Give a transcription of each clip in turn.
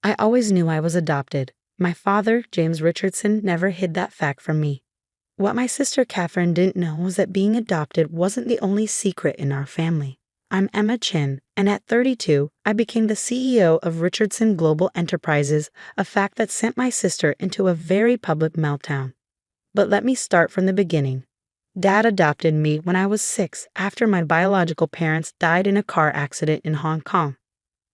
I always knew I was adopted. My father, James Richardson, never hid that fact from me. What my sister Catherine didn't know was that being adopted wasn't the only secret in our family. I'm Emma Chin, and at 32, I became the CEO of Richardson Global Enterprises, a fact that sent my sister into a very public meltdown. But let me start from the beginning. Dad adopted me when I was 6 after my biological parents died in a car accident in Hong Kong.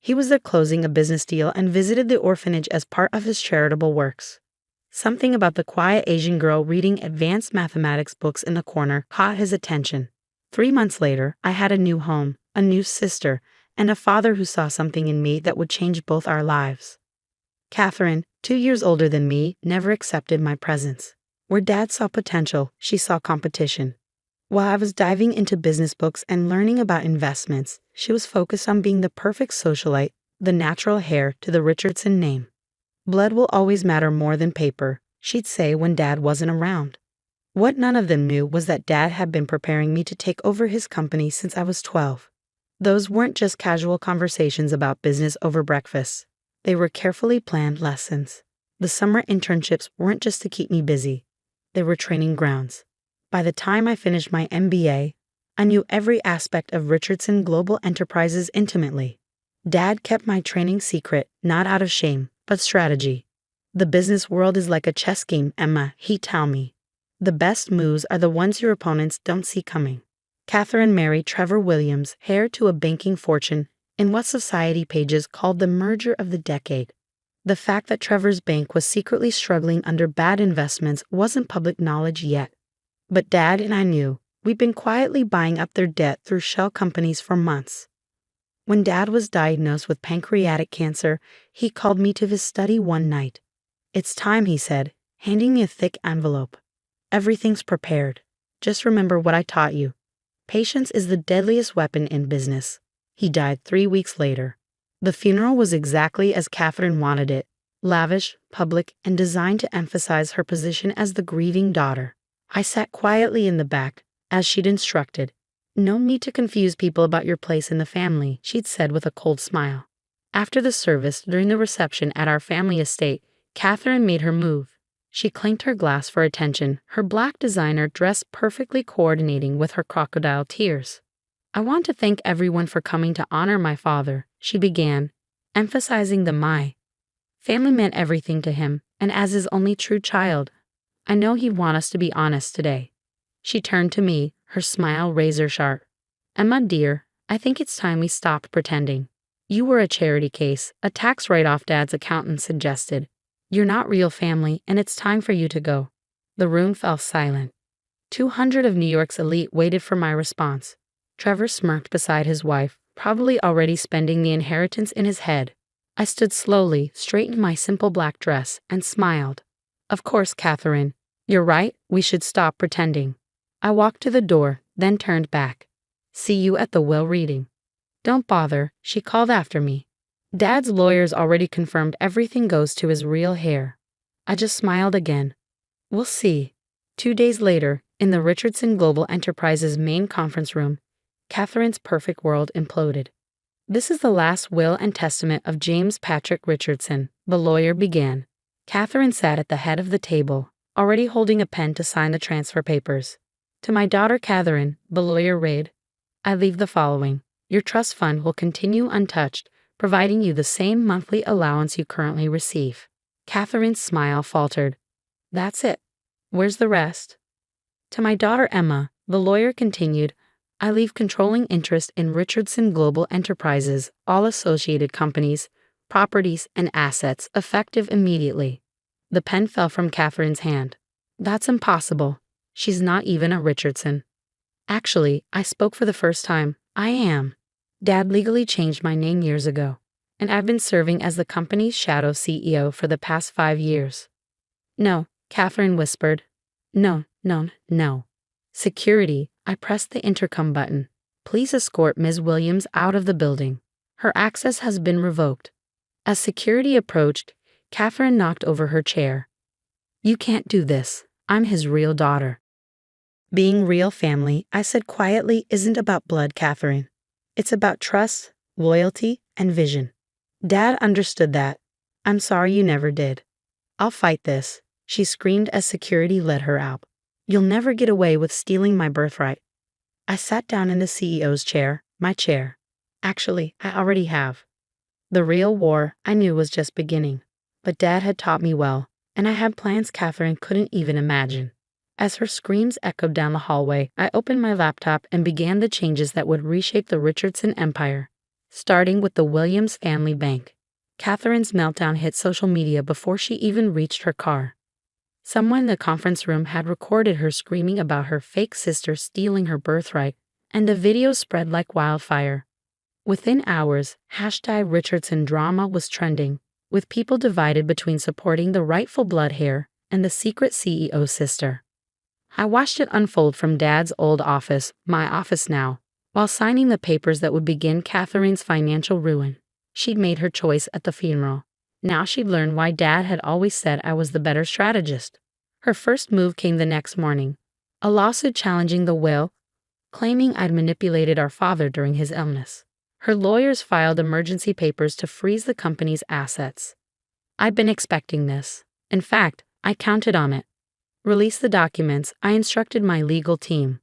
He was there closing a business deal and visited the orphanage as part of his charitable works. Something about the quiet Asian girl reading advanced mathematics books in the corner caught his attention. 3 months later, I had a new home, a new sister, and a father who saw something in me that would change both our lives. Catherine, 2 years older than me, never accepted my presence. Where Dad saw potential, she saw competition. While I was diving into business books and learning about investments, she was focused on being the perfect socialite, the natural heir to the Richardson name. Blood will always matter more than paper, she'd say when Dad wasn't around. What none of them knew was that Dad had been preparing me to take over his company since I was 12. Those weren't just casual conversations about business over breakfast. They were carefully planned lessons. The summer internships weren't just to keep me busy. They were training grounds. By the time I finished my MBA, I knew every aspect of Richardson Global Enterprises intimately. Dad kept my training secret, not out of shame, but strategy. The business world is like a chess game, Emma, he'd tell me. The best moves are the ones your opponents don't see coming. Catherine married Trevor Williams, heir to a banking fortune, in what society pages called the merger of the decade. The fact that Trevor's bank was secretly struggling under bad investments wasn't public knowledge yet. But Dad and I knew. We'd been quietly buying up their debt through shell companies for months. When Dad was diagnosed with pancreatic cancer, he called me to his study one night. "It's time," he said, handing me a thick envelope. "Everything's prepared. Just remember what I taught you. Patience is the deadliest weapon in business." He died 3 weeks later. The funeral was exactly as Catherine wanted it, lavish, public, and designed to emphasize her position as the grieving daughter. I sat quietly in the back, as she'd instructed. "No need to confuse people about your place in the family," she'd said with a cold smile. After the service, during the reception at our family estate, Catherine made her move. She clanked her glass for attention, her black designer dress perfectly coordinating with her crocodile tears. "I want to thank everyone for coming to honor my father," she began, emphasizing the my. Family meant everything to him, and as his only true child, I know he'd want us to be honest today. She turned to me, her smile razor sharp. "Emma, dear, I think it's time we stopped pretending. You were a charity case, a tax write-off Dad's accountant suggested. You're not real family, and it's time for you to go." The room fell silent. 200 of New York's elite waited for my response. Trevor smirked beside his wife, probably already spending the inheritance in his head. I stood slowly, straightened my simple black dress, and smiled. "Of course, Catherine. You're right, we should stop pretending." I walked to the door, then turned back. "See you at the will reading." "Don't bother," she called after me. Dad's lawyers already confirmed everything goes to his real hair. I just smiled again. "We'll see." 2 days later, in the Richardson Global Enterprises main conference room, Catherine's perfect world imploded. "This is the last will and testament of James Patrick Richardson," the lawyer began. Catherine sat at the head of the table, already holding a pen to sign the transfer papers. "To my daughter Catherine," the lawyer read, "I leave the following. Your trust fund will continue untouched, providing you the same monthly allowance you currently receive." Catherine's smile faltered. "That's it. Where's the rest?" "To my daughter Emma," the lawyer continued, "I leave controlling interest in Richardson Global Enterprises, all associated companies, properties, and assets, effective immediately." The pen fell from Catherine's hand. "That's impossible. She's not even a Richardson." "Actually, I spoke for the first time. I am. Dad legally changed my name years ago, and I've been serving as the company's shadow CEO for the past 5 years." "No," Catherine whispered. "No, no, no." "Security," I pressed the intercom button. "Please escort Ms. Williams out of the building. Her access has been revoked." As security approached, Catherine knocked over her chair. "You can't do this. I'm his real daughter." "Being real family," I said quietly, "isn't about blood, Catherine. It's about trust, loyalty, and vision." Dad understood that. I'm sorry you never did. I'll fight this, she screamed as security led her out. You'll never get away with stealing my birthright. I sat down in the CEO's chair, my chair. Actually, I already have. The real war, I knew, was just beginning. But Dad had taught me well, and I had plans Catherine couldn't even imagine. As her screams echoed down the hallway, I opened my laptop and began the changes that would reshape the Richardson empire. Starting with the Williams family bank. Catherine's meltdown hit social media before she even reached her car. Someone in the conference room had recorded her screaming about her fake sister stealing her birthright, and the video spread like wildfire. Within hours, #Richardson drama was trending, with people divided between supporting the rightful blood heir and the secret CEO's sister. I watched it unfold from Dad's old office, my office now, while signing the papers that would begin Catherine's financial ruin. She'd made her choice at the funeral. Now she'd learned why Dad had always said I was the better strategist. Her first move came the next morning, a lawsuit challenging the will, claiming I'd manipulated our father during his illness. Her lawyers filed emergency papers to freeze the company's assets. I'd been expecting this. In fact, I counted on it. Release the documents, I instructed my legal team.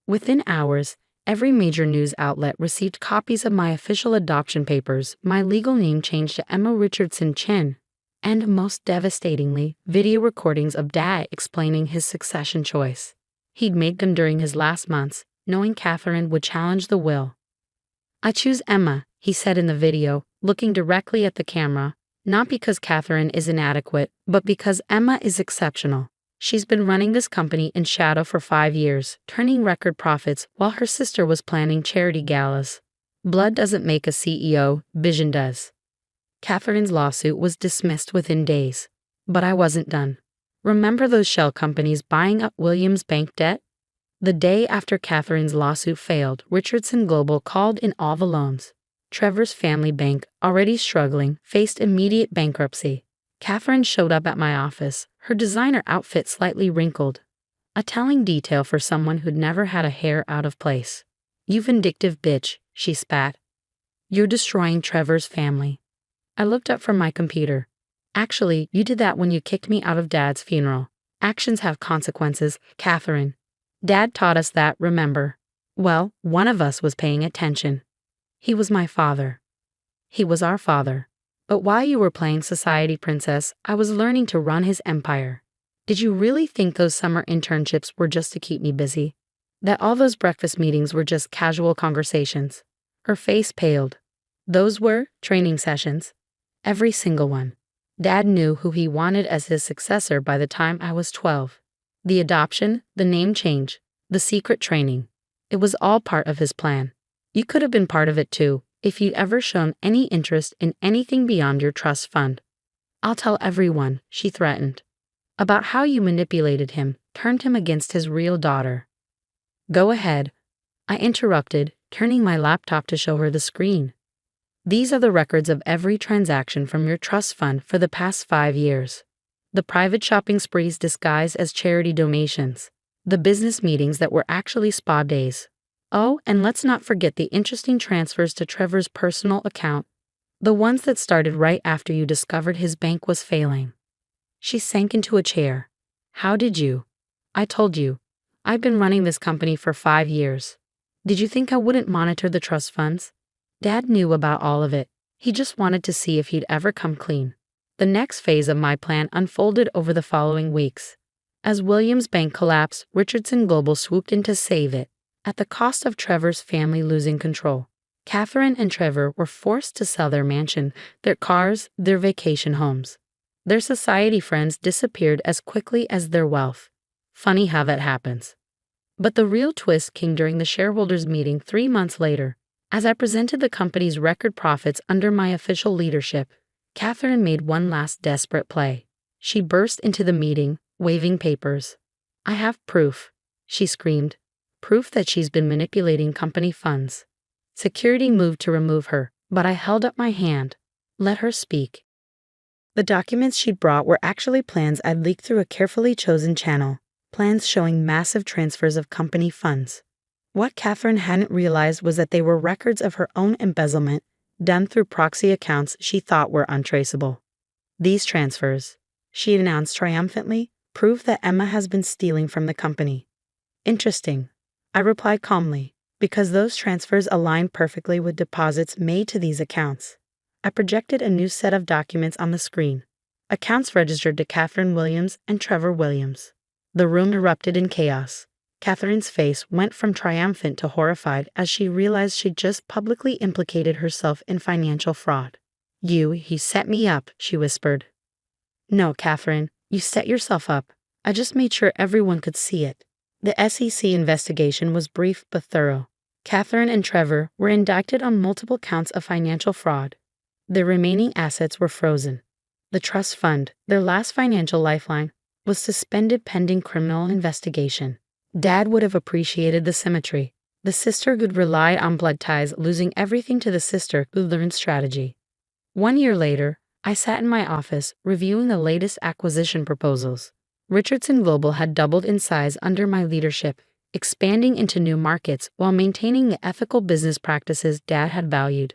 Within hours, every major news outlet received copies of my official adoption papers, my legal name changed to Emma Richardson Chin, and most devastatingly, video recordings of Dad explaining his succession choice. He'd made them during his last months, knowing Catherine would challenge the will. I choose Emma, he said in the video, looking directly at the camera, not because Catherine is inadequate, but because Emma is exceptional. She's been running this company in shadow for 5 years, turning record profits while her sister was planning charity galas. Blood doesn't make a CEO, vision does. Catherine's lawsuit was dismissed within days. But I wasn't done. Remember those shell companies buying up Williams' bank debt? The day after Catherine's lawsuit failed, Richardson Global called in all the loans. Trevor's family bank, already struggling, faced immediate bankruptcy. Catherine showed up at my office, her designer outfit slightly wrinkled. A telling detail for someone who'd never had a hair out of place. "You vindictive bitch," she spat. "You're destroying Trevor's family." I looked up from my computer. "Actually, you did that when you kicked me out of Dad's funeral. Actions have consequences, Catherine. Dad taught us that, remember? Well, one of us was paying attention. He was my father. He was our father. But while you were playing society princess, I was learning to run his empire. Did you really think those summer internships were just to keep me busy? That all those breakfast meetings were just casual conversations?" Her face paled. "Those were training sessions. Every single one. Dad knew who he wanted as his successor by the time I was 12. The adoption, the name change, the secret training. It was all part of his plan. You could have been part of it too, if you'd ever shown any interest in anything beyond your trust fund. I'll tell everyone," she threatened, "about how you manipulated him, turned him against his real daughter." "Go ahead," I interrupted, turning my laptop to show her the screen. "These are the records of every transaction from your trust fund for the past 5 years. The private shopping sprees disguised as charity donations. The business meetings that were actually spa days. Oh, and let's not forget the interesting transfers to Trevor's personal account. The ones that started right after you discovered his bank was failing." She sank into a chair. "How did you? I told you. I've been running this company for 5 years. Did you think I wouldn't monitor the trust funds? Dad knew about all of it. He just wanted to see if he'd ever come clean." The next phase of my plan unfolded over the following weeks. As Williams' bank collapsed, Richardson Global swooped in to save it, at the cost of Trevor's family losing control. Catherine and Trevor were forced to sell their mansion, their cars, their vacation homes. Their society friends disappeared as quickly as their wealth. Funny how that happens. But the real twist came during the shareholders' meeting 3 months later. As I presented the company's record profits under my official leadership, Catherine made one last desperate play. She burst into the meeting, waving papers. "I have proof," she screamed. "Proof that she's been manipulating company funds." Security moved to remove her, but I held up my hand. Let her speak. The documents she'd brought were actually plans I'd leaked through a carefully chosen channel, plans showing massive transfers of company funds. What Catherine hadn't realized was that they were records of her own embezzlement, done through proxy accounts she thought were untraceable. These transfers, she announced triumphantly, prove that Emma has been stealing from the company. Interesting, I replied calmly, because those transfers align perfectly with deposits made to these accounts. I projected a new set of documents on the screen. Accounts registered to Catherine Williams and Trevor Williams. The room erupted in chaos. Catherine's face went from triumphant to horrified as she realized she'd just publicly implicated herself in financial fraud. You set me up, she whispered. No, Catherine, you set yourself up. I just made sure everyone could see it. The SEC investigation was brief but thorough. Catherine and Trevor were indicted on multiple counts of financial fraud. Their remaining assets were frozen. The trust fund, their last financial lifeline, was suspended pending criminal investigation. Dad would have appreciated the symmetry. The sister who'd relied on blood ties losing everything to the sister who learned strategy. 1 year later, I sat in my office reviewing the latest acquisition proposals. Richardson Global had doubled in size under my leadership, expanding into new markets while maintaining the ethical business practices Dad had valued.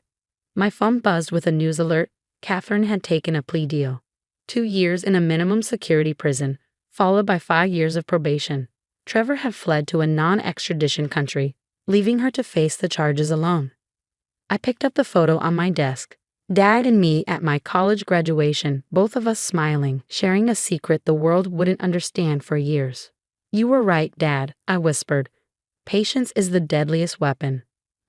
My phone buzzed with a news alert. Catherine had taken a plea deal. 2 years in a minimum security prison, followed by 5 years of probation. Trevor had fled to a non-extradition country, leaving her to face the charges alone. I picked up the photo on my desk. Dad and me at my college graduation, both of us smiling, sharing a secret the world wouldn't understand for years. You were right, Dad, I whispered. Patience is the deadliest weapon.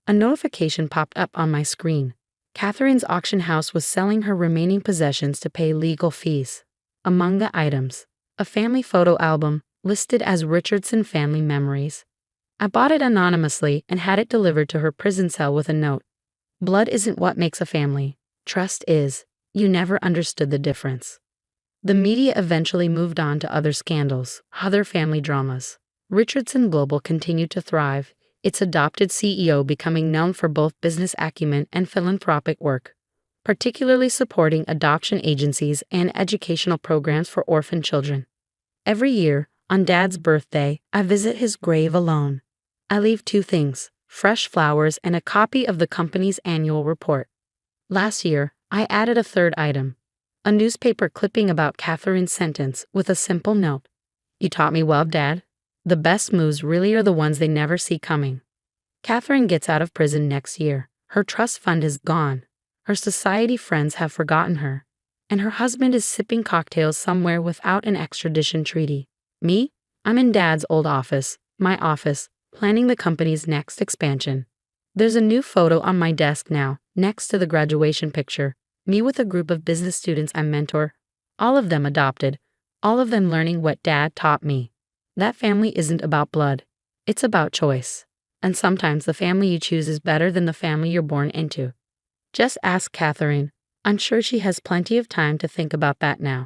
A notification popped up on my screen. Catherine's auction house was selling her remaining possessions to pay legal fees. Among the items, a family photo album listed as Richardson Family Memories. I bought it anonymously and had it delivered to her prison cell with a note. Blood isn't what makes a family. Trust is. You never understood the difference. The media eventually moved on to other scandals, other family dramas. Richardson Global continued to thrive, its adopted CEO becoming known for both business acumen and philanthropic work, particularly supporting adoption agencies and educational programs for orphan children. Every year, on Dad's birthday, I visit his grave alone. I leave 2 things, fresh flowers and a copy of the company's annual report. Last year, I added a 3rd item, a newspaper clipping about Catherine's sentence with a simple note. You taught me well, Dad. The best moves really are the ones they never see coming. Catherine gets out of prison next year. Her trust fund is gone. Her society friends have forgotten her. And her husband is sipping cocktails somewhere without an extradition treaty. Me? I'm in Dad's old office, my office, planning the company's next expansion. There's a new photo on my desk now, next to the graduation picture, me with a group of business students I mentor, all of them adopted, all of them learning what Dad taught me. That family isn't about blood, it's about choice. And sometimes the family you choose is better than the family you're born into. Just ask Catherine. I'm sure she has plenty of time to think about that now.